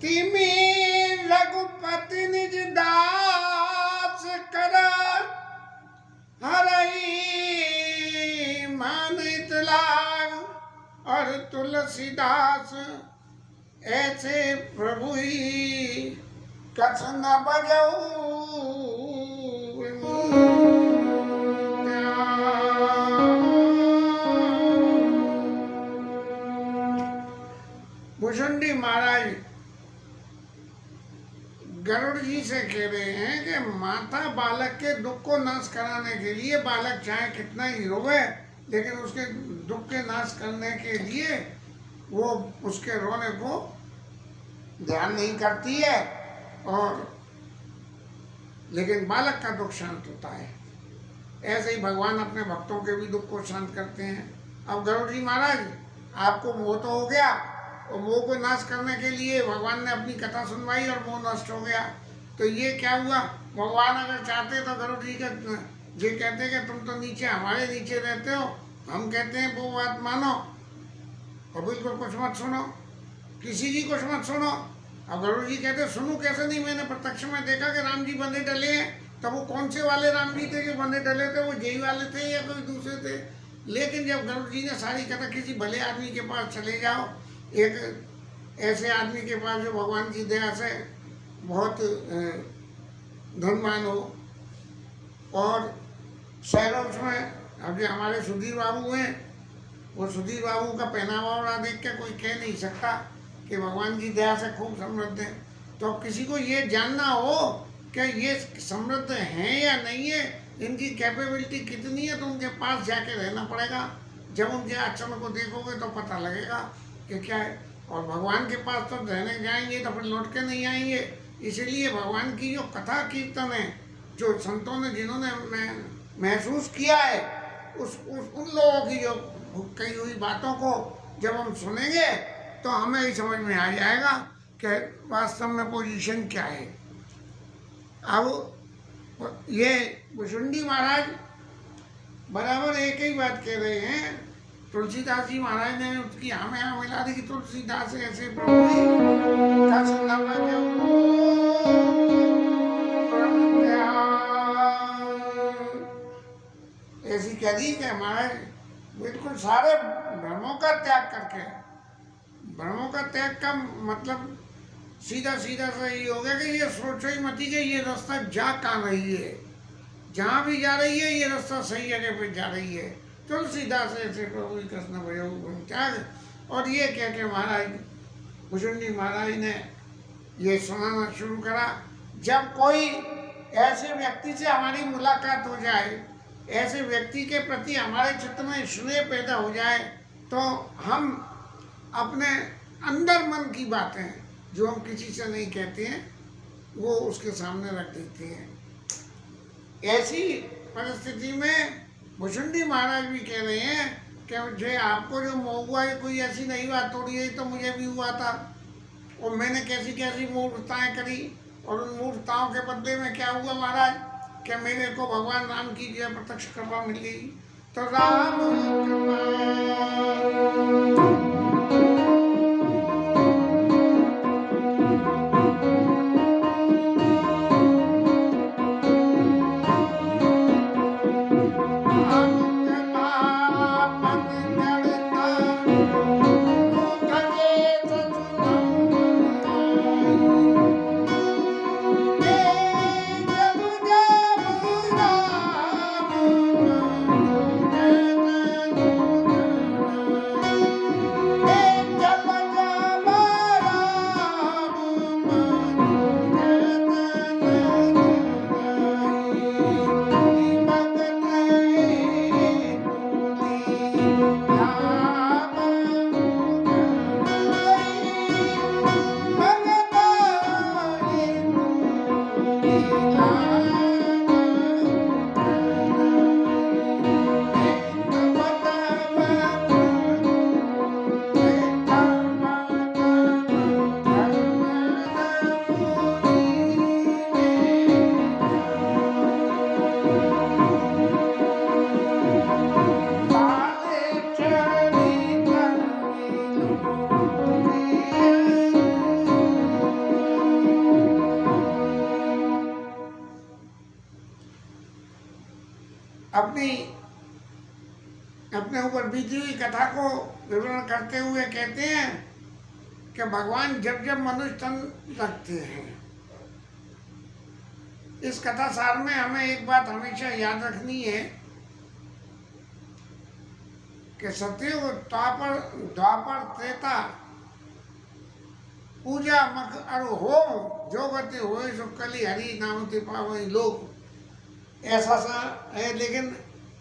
तिमी रघुपति निज दास कर हरई मानित लाग और तुलसीदास ऐसे प्रभु ही कछ न बजऊ भुजंडी महाराज गरुड़ जी से कह रहे हैं कि माता बालक के दुख को नाश कराने के लिए, बालक चाहे कितना ही रोवे लेकिन उसके दुख के नाश करने के लिए वो उसके रोने को ध्यान नहीं करती है, और लेकिन बालक का दुख शांत होता है। ऐसे ही भगवान अपने भक्तों के भी दुख को शांत करते हैं। अब गरुड़ जी महाराज, आपको मोह तो हो गया, और मोह को नाश करने के लिए भगवान ने अपनी कथा सुनवाई और मोह नष्ट हो गया। तो ये क्या हुआ, भगवान अगर चाहते तो गरुड़ जी का ये कहते कि तुम तो नीचे हमारे नीचे रहते हो, हम कहते हैं वो बात मानो और बिल्कुल कुछ मत सुनो, किसी की कुछ मत सुनो। अब गरुड़ जी कहते सुनूं कैसे नहीं, मैंने प्रत्यक्ष में देखा कि राम जी बंधे डले हैं। तब वो कौन से वाले राम जी थे जो बंधे डले थे, वो जय वाले थे या कोई दूसरे थे। लेकिन जब गरुड़ जी ने सारी कथा, किसी भले आदमी के पास चले जाओ, एक ऐसे आदमी के पास जो भगवान की दया से बहुत धनवान हो, और शहरों में अब जो हमारे सुधीर बाबू हैं, वो सुधीर बाबू का पहनावा ओढ़ा देख के कोई कह नहीं सकता कि भगवान की दया से खूब समृद्ध है। तो किसी को ये जानना हो कि ये समृद्ध हैं या नहीं है, इनकी कैपेबिलिटी कितनी है, तो उनके पास जाके रहना पड़ेगा। जब उनके आचरण को देखोगे तो पता लगेगा कि क्या है। और भगवान के पास तो रहने जाएंगे तो फिर लौट के नहीं आएंगे। इसीलिए भगवान की जो कथा कीर्तन है, जो संतों ने जिन्होंने महसूस किया है, उन लोगों की जो कही हुई बातों को जब हम सुनेंगे तो हमें ही समझ में आ जाएगा कि वास्तव में पोजीशन क्या है। अब ये भुजंडी महाराज बराबर एक ही बात कह रहे हैं। तुलसीदास जी महाराज ने उसकी हमें यहाँ मिला दी कि तुलसीदास ऐसे प्रभु ऐसी कह दी कि महाराज बिल्कुल सारे भ्रमों का त्याग करके, भ्रमों का त्याग का मतलब सीधा सीधा सा ये हो गया कि ये सोचो ही मत कि ये रास्ता जा कहाँ रही है, जहाँ भी जा रही है ये रास्ता सही जगह पे जा रही है। तुलसीदास ऐसे प्रभु कृष्ण भयो त्याग। और ये कह के महाराज भुजंडी महाराज ने ये सुनाना शुरू करा। जब कोई ऐसे व्यक्ति से हमारी मुलाकात हो जाए, ऐसे व्यक्ति के प्रति हमारे चित्त में स्नेह पैदा हो जाए, तो हम अपने अंदर मन की बातें जो हम किसी से नहीं कहते हैं वो उसके सामने रख देते हैं। ऐसी परिस्थिति में भुजंडी महाराज भी कह रहे हैं कि मुझे आपको जो मोह हुआ है, कोई ऐसी नई बात थोड़ी है, तो मुझे भी हुआ था, और मैंने कैसी कैसी मूर्खताएं करी, और उन मूर्खताओं के बदले में क्या हुआ महाराज, कि मेरे को भगवान राम की जय प्रत्यक्ष कृपा मिल गई। तो राम अपनी अपने ऊपर बीती हुई कथा को विवरण करते हुए कहते हैं कि भगवान जब जब मनुष्य तन रखते हैं, इस कथा सार में हमें एक बात हमेशा याद रखनी है कि सतयुग, द्वापर, त्रेता, पूजा मख और होम जो गति हो सो कली हरि नाम ते पावई लोग, ऐसा सा है। लेकिन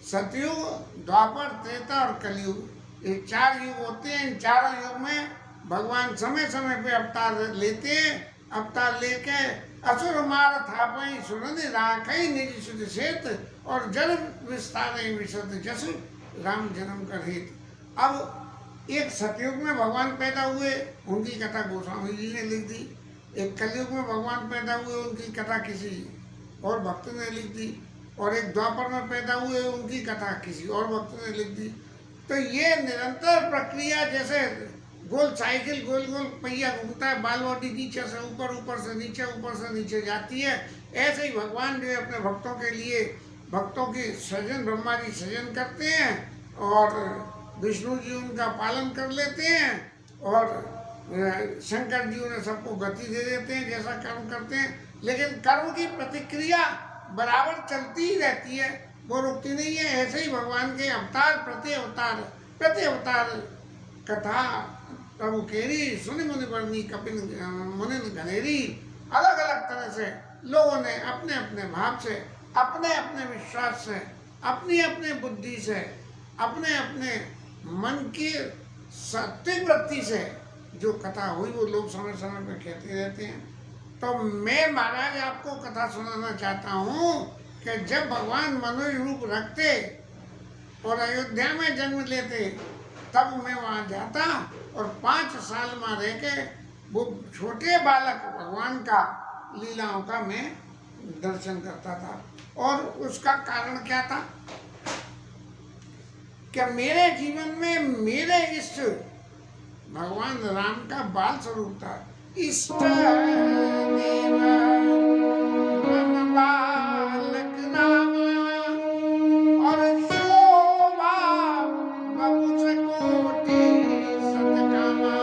सतयुग, द्वापर, त्रेता और कलयुग ये 4 युग होते हैं। इन 4 युग में भगवान समय समय पे अवतार लेते हैं। अवतार लेके असुर मार थापई सुरन राखई निज सुध सेत और जल विस्तार विशद जस राम जन्म कर हेत। अब एक सतयुग में भगवान पैदा हुए, उनकी कथा गोस्वामी जी ने लिख दी। एक कलयुग में भगवान पैदा हुए, उनकी कथा किसी और भक्त ने लिख दी। और एक द्वापर में पैदा हुए, उनकी कथा किसी और भक्त ने लिख दी। तो ये निरंतर प्रक्रिया, जैसे गोल साइकिल गोल गोल पहिया घूमता है, बालवाटी नीचे से ऊपर, ऊपर से नीचे, ऊपर से नीचे जाती है, ऐसे ही भगवान जो है अपने भक्तों के लिए भक्तों की सृजन, ब्रह्मा जी सृजन करते हैं और विष्णु जी उनका पालन कर लेते हैं और शंकर जी उन्हें सबको गति दे देते हैं जैसा कर्म करते हैं। लेकिन कर्म की प्रतिक्रिया बराबर चलती ही रहती है, वो रुकती नहीं है। ऐसे ही भगवान के अवतार प्रति अवतार कथा प्रभु केरी सुनि मुनि बरनी कपिन मुनि घनेरी, अलग अलग तरह से लोगों ने अपने अपने भाव से, अपने अपने विश्वास से, अपनी अपनी बुद्धि से, अपने अपने मन की सात्विक वृत्ति से जो कथा हुई वो लोग समय समय पर कहते रहते हैं। तो मैं महाराज आपको कथा सुनाना चाहता हूँ कि जब भगवान मनुष्य रूप रखते और अयोध्या में जन्म लेते, तब मैं वहाँ जाता और 5 साल में रह के वो छोटे बालक भगवान का लीलाओं का मैं दर्शन करता था। और उसका कारण क्या था कि मेरे जीवन में मेरे इष्ट भगवान राम का बाल स्वरूप था। इष्ट देव मन बालक राम और शोभा बहु कोटि सतकामा।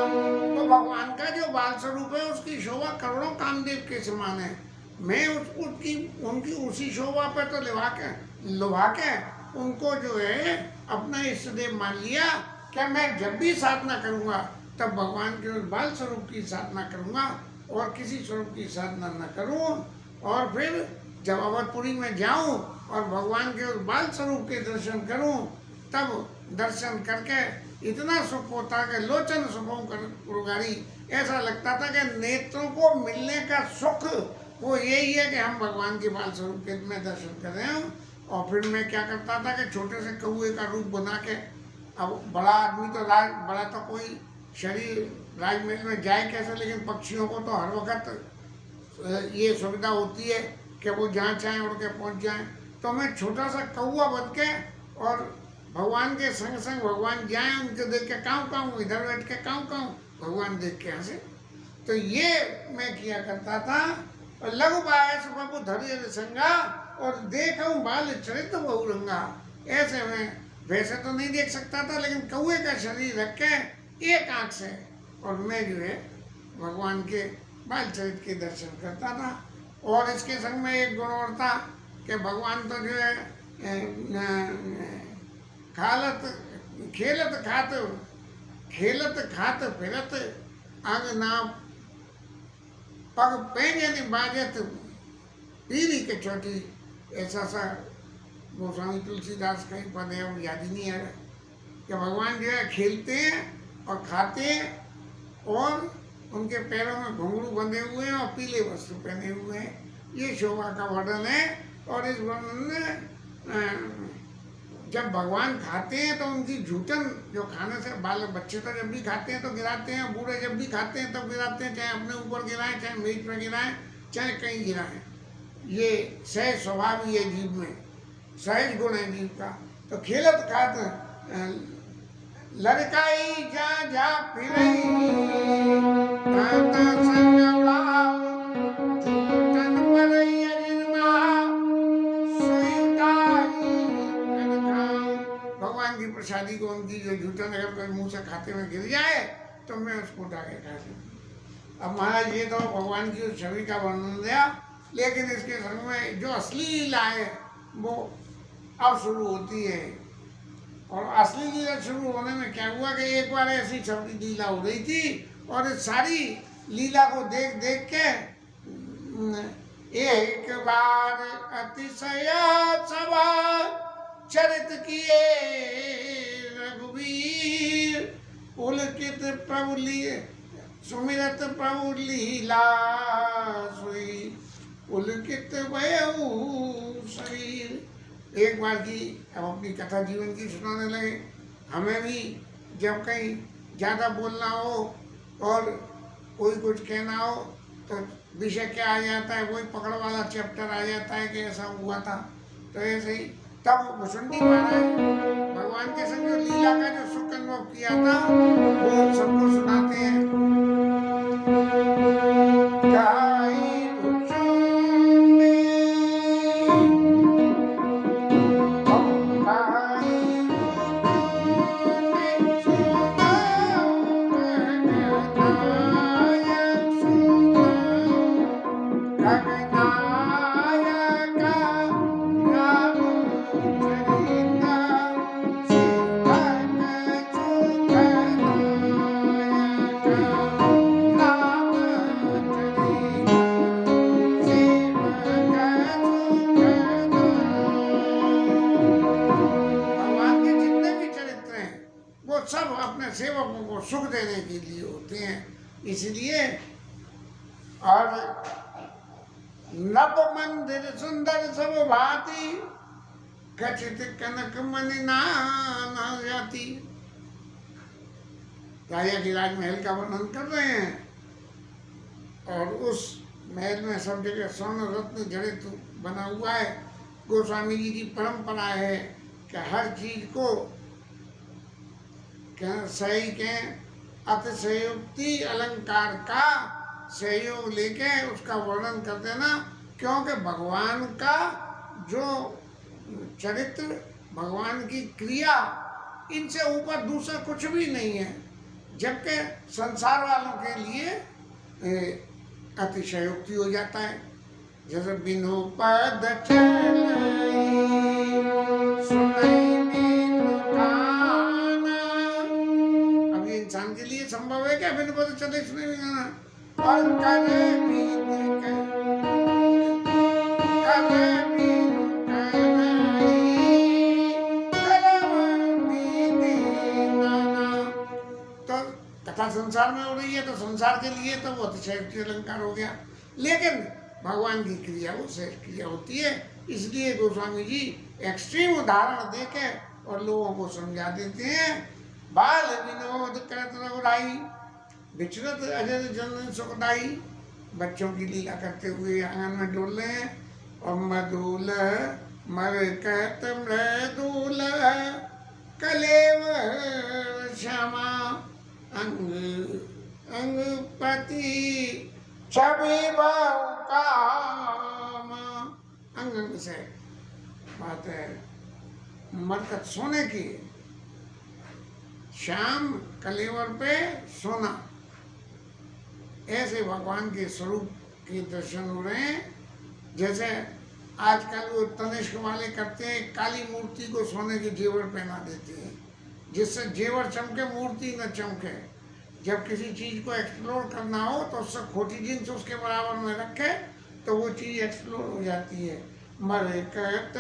तो भगवान का जो बाल स्वरूप है उसकी शोभा करोड़ों कामदेव के समान है। मैं उनकी उसी शोभा पे तो लुभा के उनको जो है अपना इष्ट देव मान लिया कि मैं जब भी साधना करूँगा तब भगवान के उस बाल स्वरूप की साधना करूँगा और किसी स्वरूप की साधना न करूँ। और फिर जब अवधपुरी में जाऊँ और भगवान के उस बाल स्वरूप के दर्शन करूँ, तब दर्शन करके इतना सुख होता कि लोचन सुखों कर उगारी, ऐसा लगता था कि नेत्रों को मिलने का सुख वो यही है कि हम भगवान के बाल स्वरूप के में दर्शन कर रहे हैं। और फिर मैं क्या करता था कि छोटे से कौए का रूप बना के, अब बड़ा आदमी तो बड़ा तो कोई शरीर राजमहल में जाए कैसे, लेकिन पक्षियों को तो हर वक्त ये सुविधा होती है कि वो जहाँ चाहें उड़ के पहुँच जाएं। तो मैं छोटा सा कौआ बन के और भगवान के संग संग भगवान जाएं, उनको देख के काऊँ काऊँ, इधर बैठ के काऊँ काऊँ, भगवान देख के हंसे। तो ये मैं किया करता था। और लघु बायस बाबू धैर्य संगा और देखूं बाल चरित बहुरंगा, ऐसे में वैसे तो नहीं देख सकता था, लेकिन कौए का शरीर रख के एक आँख से और मैं जो है भगवान के बाल चरित के दर्शन करता था। और इसके संग में एक गुण और था कि भगवान तो जो है खेलत खात फिरत अंग ना पग पेंजन बाजत पीरी के छोटी, ऐसा सा गोस्वामी तुलसीदास का ही पद है, वो याद ही नहीं आ रहा कि भगवान जो है खेलते हैं और खाते हैं और उनके पैरों में घुंघरू बंधे हुए हैं और पीले वस्त्र पहने हुए हैं। ये शोभा का वर्णन है। और इस वर्णन में जब भगवान खाते हैं तो उनकी झूठन जो खाने से बाल बच्चे तो जब भी खाते हैं तो गिराते हैं, बूढ़े जब भी खाते हैं तब गिराते हैं, चाहे अपने ऊपर गिराएं, चाहे मेज में गिराएं, चाहे कहीं गिराएं। ये सहज स्वभाव ही है जीव में, सहज गुण है जीव का। तो खेलत खात लड़काई जा जा फिरई ताता संगलाव झूठन परई अजिनमा सोई डाई जूठन अगर कोई मुंह से खाते में गिर जाए तो मैं उसको उठा के खा लूँ। अब महाराज ये तो भगवान की उस छवि का वर्णन दिया, लेकिन इसके संग में जो असली लीला है वो अब शुरू होती है। और असली लीला शुरू होने में क्या हुआ कि एक बार ऐसी छवि लीला हो रही थी और इस सारी लीला को देख देख के एक बार अतिशय सभा चरित किए रघुवीर, पुलकित प्रभु लिए सुमिरत प्रभु लीला सोई, पुलकित भयउ शरीर। एक बार की अब अपनी कथा जीवन की सुनाने लगे। हमें भी जब कहीं ज़्यादा बोलना हो और कोई कुछ कहना हो तो विषय क्या आ जाता है, वही पकड़ वाला चैप्टर आ जाता है कि ऐसा हुआ था। तो ऐसे ही तब भुसुंडी महाराज भगवान के संग जो लीला का जो सुख अनुभव किया था वो सबको सुनाते हैं। सब अपने सेवकों को सुख देने के लिए होते हैं, इसलिए। और नव मंदिर सुंदर सब भांति, खचित कनक मणि नाना जाति। राजा की राजमहल का वर्णन कर रहे हैं और उस महल में सब जगह स्वर्ण रत्न जड़ित बना हुआ है। गोस्वामी जी की परंपरा है कि हर चीज को सही के अतिशयोक्ति अलंकार का सहयोग लेके उसका वर्णन कर देना, क्योंकि भगवान का जो चरित्र, भगवान की क्रिया, इनसे ऊपर दूसरा कुछ भी नहीं है। जबकि संसार वालों के लिए अतिशयोक्ति हो जाता है। जैसे बिनु पद इंसान के लिए संभव है क्या बिन पद चले सुने भी गाना? और तो कथा संसार में हो रही है तो संसार के लिए तो वो अतिशयोक्ति अलंकार हो गया, लेकिन भगवान की क्रिया वो श्रेष्ठ क्रिया होती है। इसलिए गोस्वामी जी एक्सट्रीम उदाहरण देके और लोगों को समझा देते हैं। बाल विनोद करत रघुराई, विचरत अजर जन सुखदाई। बच्चों की लीला करते हुए आंगन में डोल रहे हैं। और मधुल मरकत मृदुल कलेवर श्यामा, अंग अंग पति छवि बहु काम। अंग अंग से बात है मरकत सोने की, श्याम कलेवर पे सोना। ऐसे भगवान के स्वरूप के दर्शन हो रहे हैं। जैसे आजकल वो तनिष्क वाले करते हैं, काली मूर्ति को सोने के जेवर पहना देते हैं जिससे जेवर चमके मूर्ति न चमके। जब किसी चीज को एक्सप्लोर करना हो तो उससे खोटी जिन्स उसके बराबर में रखे तो वो चीज एक्सप्लोर हो जाती है। मरकत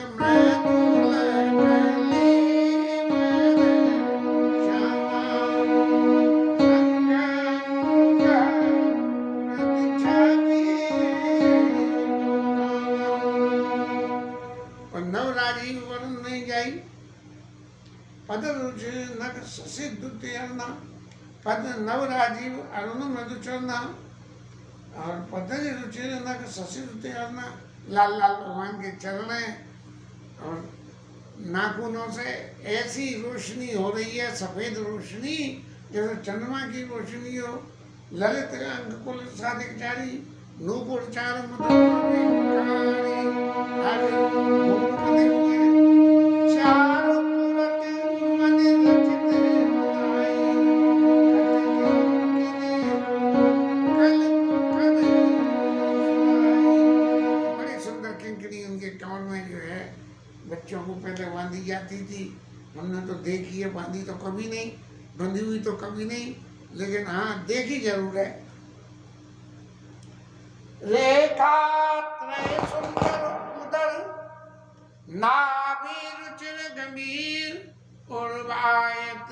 पद रुचि नख सिद्ध तेरना, पद नव राजीव अरुण मधु चरना। और पद रुचि नख सिद्ध तेरना, लाल लाल भगवान के चरण हैं और नाखूनों से ऐसी रोशनी हो रही है, सफेद रोशनी जैसे चंद्रमा की रोशनी हो। ललित अंग कुल साधिक चारी, नूपुर चार चार पहले बांधी जाती थी, हमने तो देखी है, बांधी तो कभी नहीं, बंधी हुई तो कभी नहीं, लेकिन हाँ देखी जरूर है। रेखा त्रय सुंदर उदर, नाभि रुचिर गंभीर, उर्वायत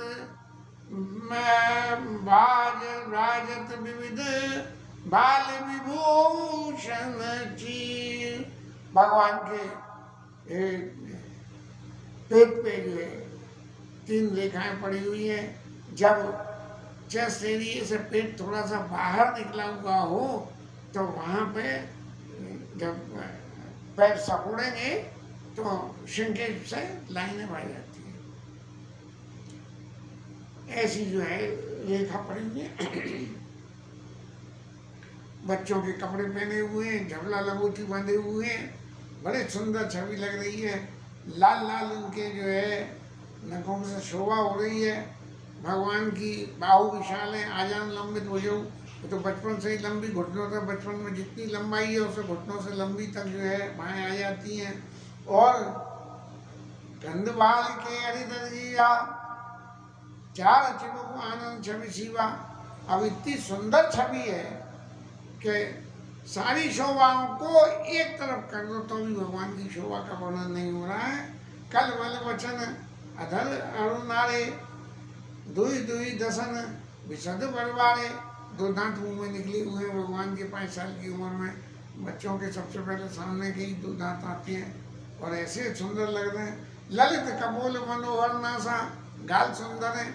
बाज राजत विविध, बाल विभूषण चीर। भगवान के पेट पे जो है 3 रेखाएं पड़ी हुई हैं। जब चेस्ट एरिया से पेट थोड़ा सा बाहर निकला हुआ हो तो वहाँ पे जब पैर सकोड़ेंगे तो श्रिंकेज से लाइनें बन जाती हैं। ऐसी जो है रेखा पड़ी हुई है। बच्चों के कपड़े पहने हुए हैं, झबला लंगोटी बांधे हुए हैं, बड़े सुंदर छवि लग रही है। लाल लाल उनके जो है नखों से शोभा हो रही है। भगवान की बाहु विशाल है, आजान लंबित भुजौ, तो बचपन से ही लंबी, घुटनों तक, बचपन में जितनी लंबाई है उससे घुटनों से लंबी तक जो है बाहें आ जाती हैं। और गंधबाल के हरिदरिया, 4 अचलों को आनंद छवि शिवा। अब इतनी सुंदर छवि है कि सारी शोभाओं को एक तरफ कर दो तो भी भगवान की शोभा का वर्णन नहीं हो रहा है। कल बल वचन अधर अरुणारे, दुई दुई दसन विशद बलवारे। 2 दांत मुंह में निकले हुए हैं भगवान के 5 साल की उम्र में। बच्चों के सबसे पहले सामने के ही 2 दांत आते हैं और ऐसे सुंदर लग रहे हैं। ललित कपोल मनोहर नासा, गाल सुंदर है,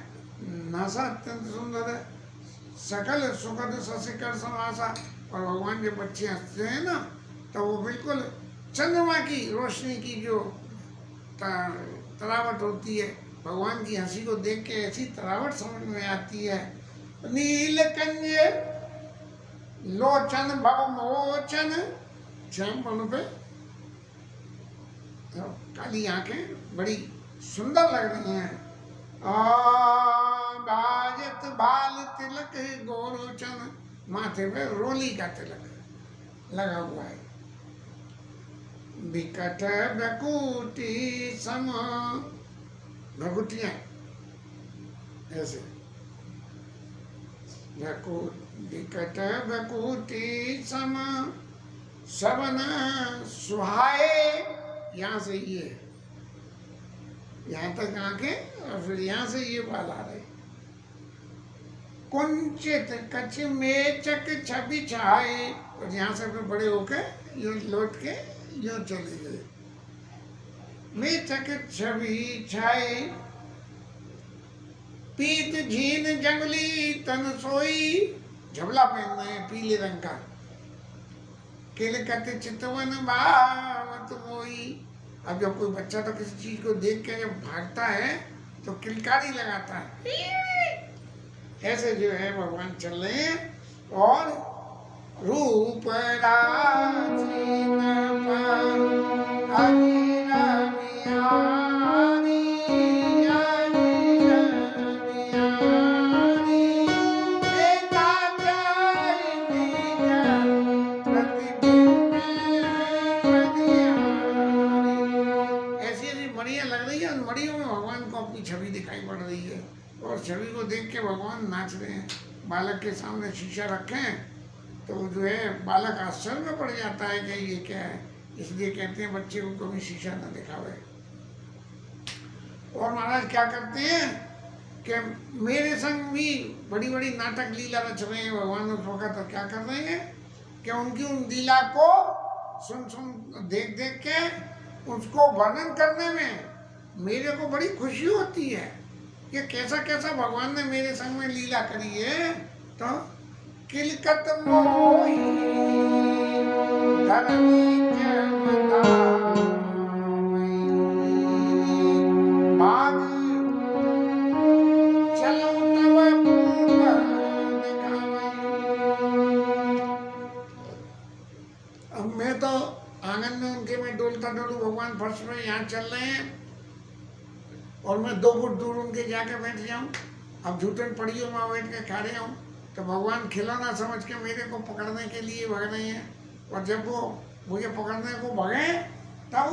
नासा अत्यंत सुंदर है। सकल सुखद सशिकर समासा। और भगवान जब बच्चे हंसते हैं ना तो वो बिल्कुल चंद्रमा की रोशनी की जो तरावट होती है, भगवान की हंसी को देख के ऐसी तरावट समझ में आती है। नील कंज लोचन भव मोचन, श्याम पे तो काली आंखें बड़ी सुंदर लग रही हैं। बाजत बाल तिलक गोरोचन, माथे पे रोली का तिलक लगा हुआ है। विकट भकुटी सम, भकुटियां ऐसे, विकट भकुटी सम सबन सुहाए। यहाँ से ये, यहाँ तक आंखें और फिर यहाँ से ये बाल आ रहे। कुंचित कछ मेचक छवि छाए, और यहाँ से फिर बड़े होकर यूं लौट के यूं चले गए। मेचक छवि छाए, पीत झीन जंगली तन सोई, झबला पहन रहे हैं पीले रंग का। किलकत चितवन भावत मोई। अब जब कोई बच्चा तो किसी चीज को देख के जब भागता है तो किलकारी लगाता है। ऐसे जो है भगवान चल रहे हैं। और रूप मणियां लग रही है, मणियों में भगवान को अपनी छवि दिखाई पड़ रही है। और छवि को देख के भगवान नाच रहे हैं। बालक के सामने शीशा रखें तो जो है बालक आश्चर्य में पड़ जाता है कि ये क्या है। इसलिए कहते हैं बच्चे को कभी शीशा न दिखावे। और महाराज क्या करते हैं कि मेरे संग भी बड़ी बड़ी नाटक लीला रच रहे हैं भगवान उस वक्त। तो क्या कर रहे हैं कि उनकी उन लीला को सुन सुन देख देख के उसको वर्णन करने में मेरे को बड़ी खुशी होती है कि कैसा कैसा भगवान ने मेरे संग में लीला करी है। तो किलकत मोही धरनी भाग चलो तब अब मैं तो आंगन में उनके में डोलता डोलू, भगवान फर्श में यहाँ चल रहे हैं और मैं 2 फुट दूर उनके जाके बैठ जाऊं। अब झूठन पड़ियों में बैठ के खा रहे हूँ तो भगवान खिलौना समझ के मेरे को पकड़ने के लिए भग रहे हैं। और जब वो मुझे पकड़ने को भगे तब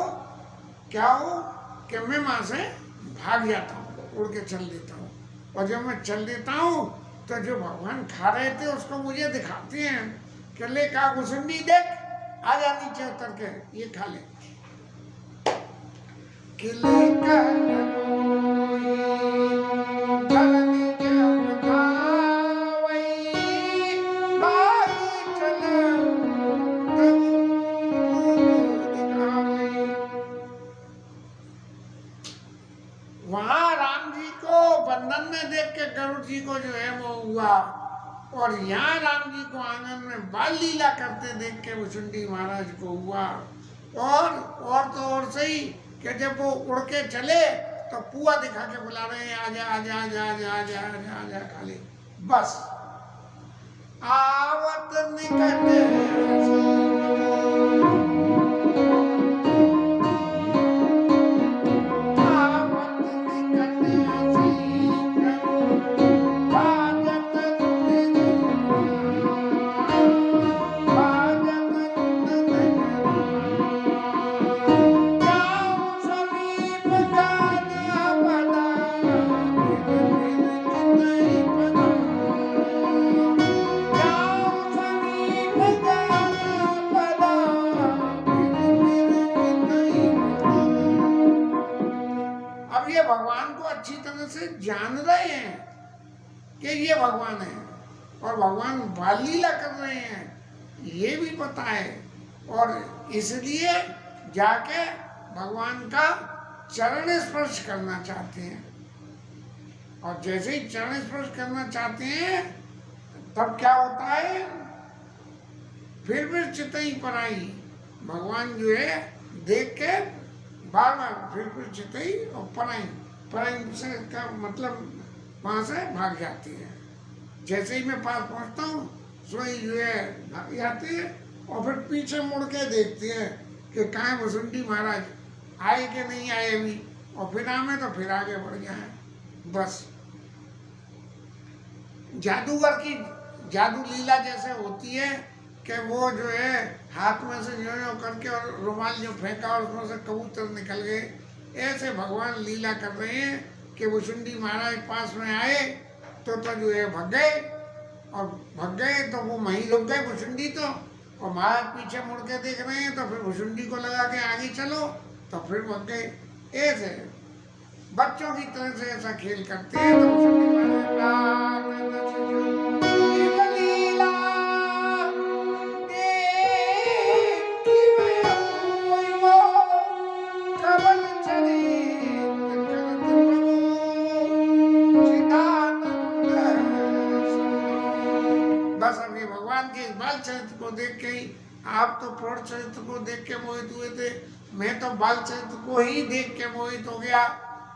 क्या हो कि मैं वहाँ से भाग जाता हूँ, उड़ के चल देता हूँ। और जब मैं चल देता हूँ तो जो भगवान खा रहे थे उसको मुझे दिखाते हैं कि ले का गुसुंडी देख, आ जा नीचे उतर के ये खा ले। किले का वहां राम जी को बंधन में देख के गरुड़ जी को जो है वो हुआ, और यहाँ राम जी को आंगन में बाल लीला करते देख के भुसुंडी महाराज को हुआ। और तो और सही कि जब वो उड़ के चले तो पुआ दिखा के बुला रहे हैं, आजा आजा आजा आजा आजा आजा आजा खाली। बस आवत निकट भगवान को अच्छी तरह से जान रहे हैं कि ये भगवान है, और भगवान बाल लीला कर रहे हैं ये भी पता है, और इसलिए जाके भगवान का चरण स्पर्श करना चाहते हैं। और जैसे ही चरण स्पर्श करना चाहते हैं तब क्या होता है, फिर चितई पर आई, भगवान जो है देख के बार बार फिर चितई और पराई से का मतलब वहाँ से भाग जाती है। जैसे ही मैं पास पहुँचता हूँ सोई जो है भाग जाती है, और फिर पीछे मुड़ के देखती है कि कहाँ भुसुंडी महाराज आए कि नहीं आए अभी, और फिर आमे तो फिर आगे बढ़ जाए। बस जादूगर की जादू लीला जैसे होती है कि वो जो है हाथ में से जो करके और रुमाल जो फेंका और उसमें से कबूतर निकल गए, ऐसे भगवान लीला कर रहे हैं कि भुसुंडी महाराज पास में आए तो जो है भग गए, और भग गए तो वो वहीं रुक गए भुसुंडी तो, और महाराज पीछे मुड़ के देख रहे हैं तो फिर भुसुंडी को लगा के आगे चलो तो फिर भग गए। ऐसे बच्चों की तरह से ऐसा खेल करते हैं तो भुसुंडी महाराज बाल चरित्र को देख के ही, आप तो प्रौढ़ चरित्र को देख के मोहित हुए थे, मैं तो बाल चरित्र को ही देख के मोहित हो गया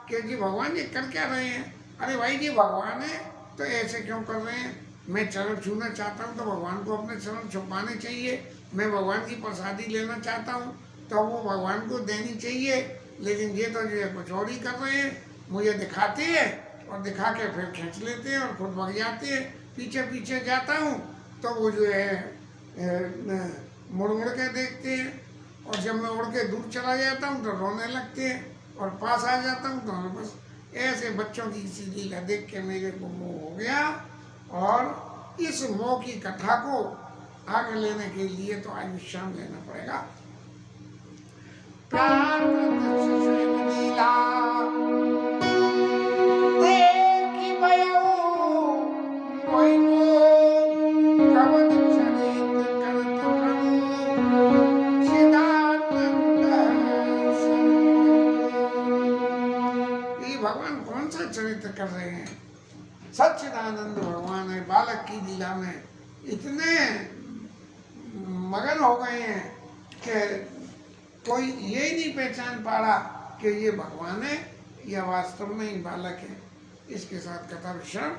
कि जी भगवान ये कर क्या रहे हैं। अरे भाई जी भगवान है तो ऐसे क्यों कर रहे हैं। मैं चरण छूना चाहता हूँ तो भगवान को अपने चरण छुपाने चाहिए, मैं भगवान की प्रसादी लेना चाहता हूँ तो वो भगवान को देनी चाहिए, लेकिन ये तो जो है कुछ और ही कर रहे हैं। मुझे दिखाते हैं और दिखा के फिर खींच लेते हैं और खुद भाग जाते हैं। पीछे पीछे जाता हूँ तो वो जो है मुड़ मुड़ के देखते हैं, और जब मैं उड़ के दूर चला जाता हूँ तो रोने लगते हैं, और पास आ जाता हूँ तो बस ऐसे बच्चों की इसी लीला देख के मेरे को मोह हो गया। और इस मोह की कथा को आगे लेने के लिए तो आज विश्राम लेना पड़ेगा। प्यार लीला देखी भगवान कौन सा चरित्र कर रहे हैं। सच्चिदानंद भगवान है, बालक की लीला में इतने मगन हो गए हैं कि कोई ये नहीं पहचान पा रहा कि ये भगवान है या वास्तव में ही बालक है। इसके साथ कथा विश्राम।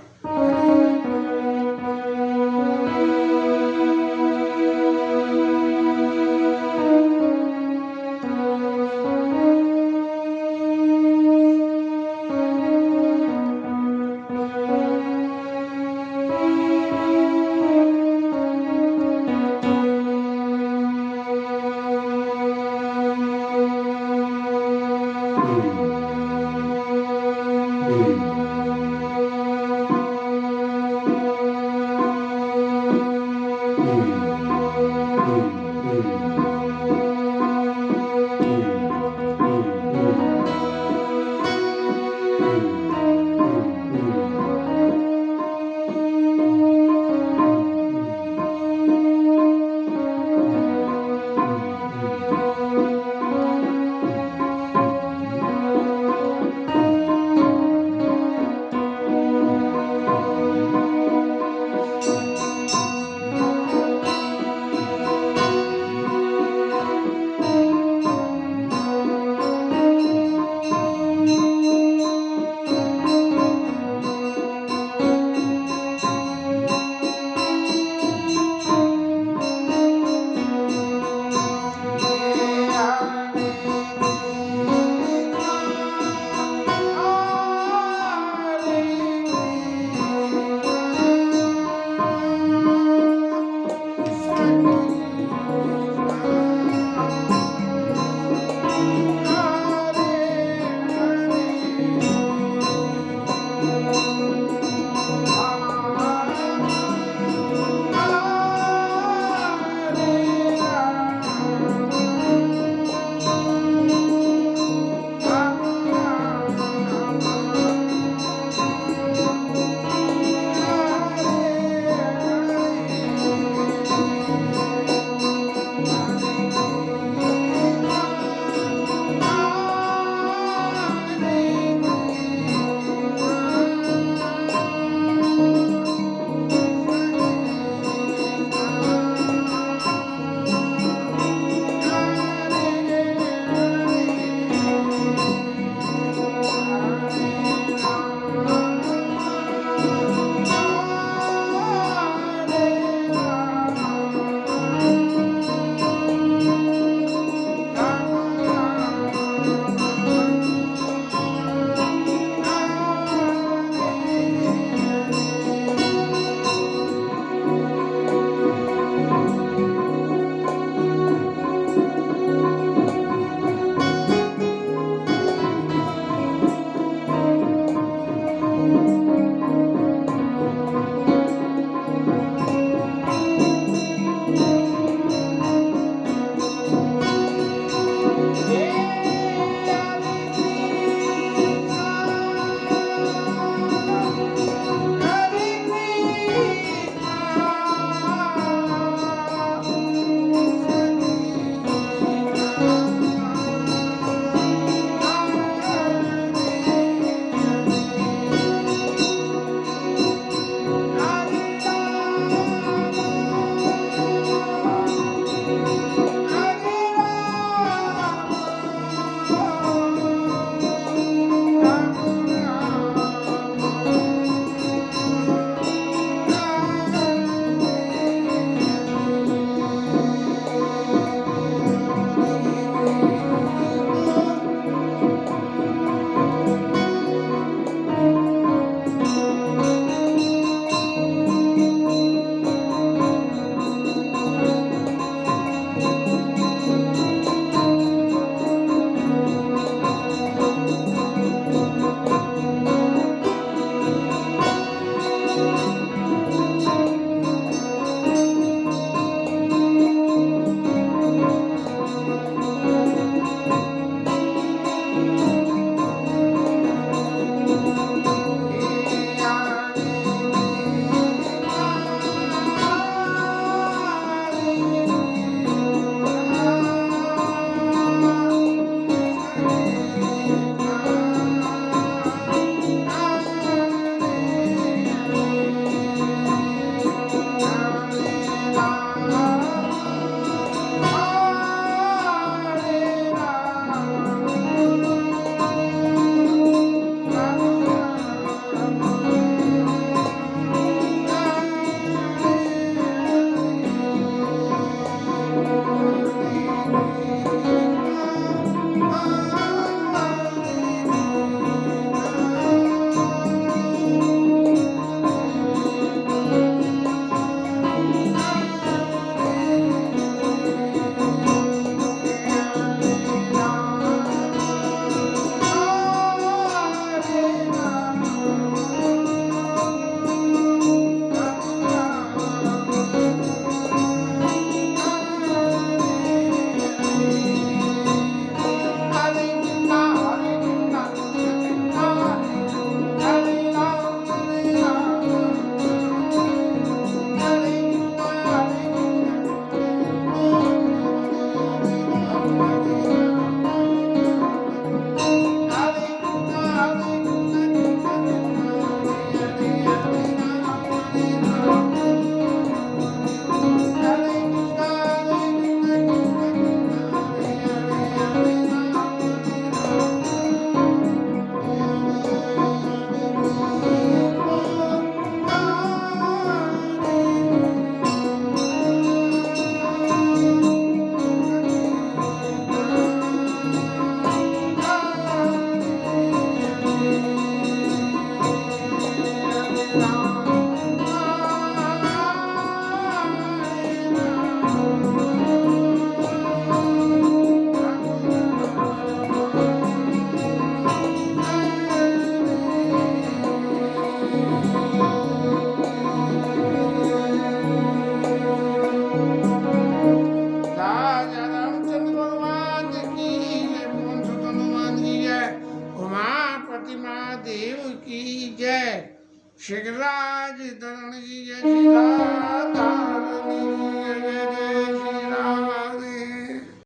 शिखराज तरण की जय श्री राम।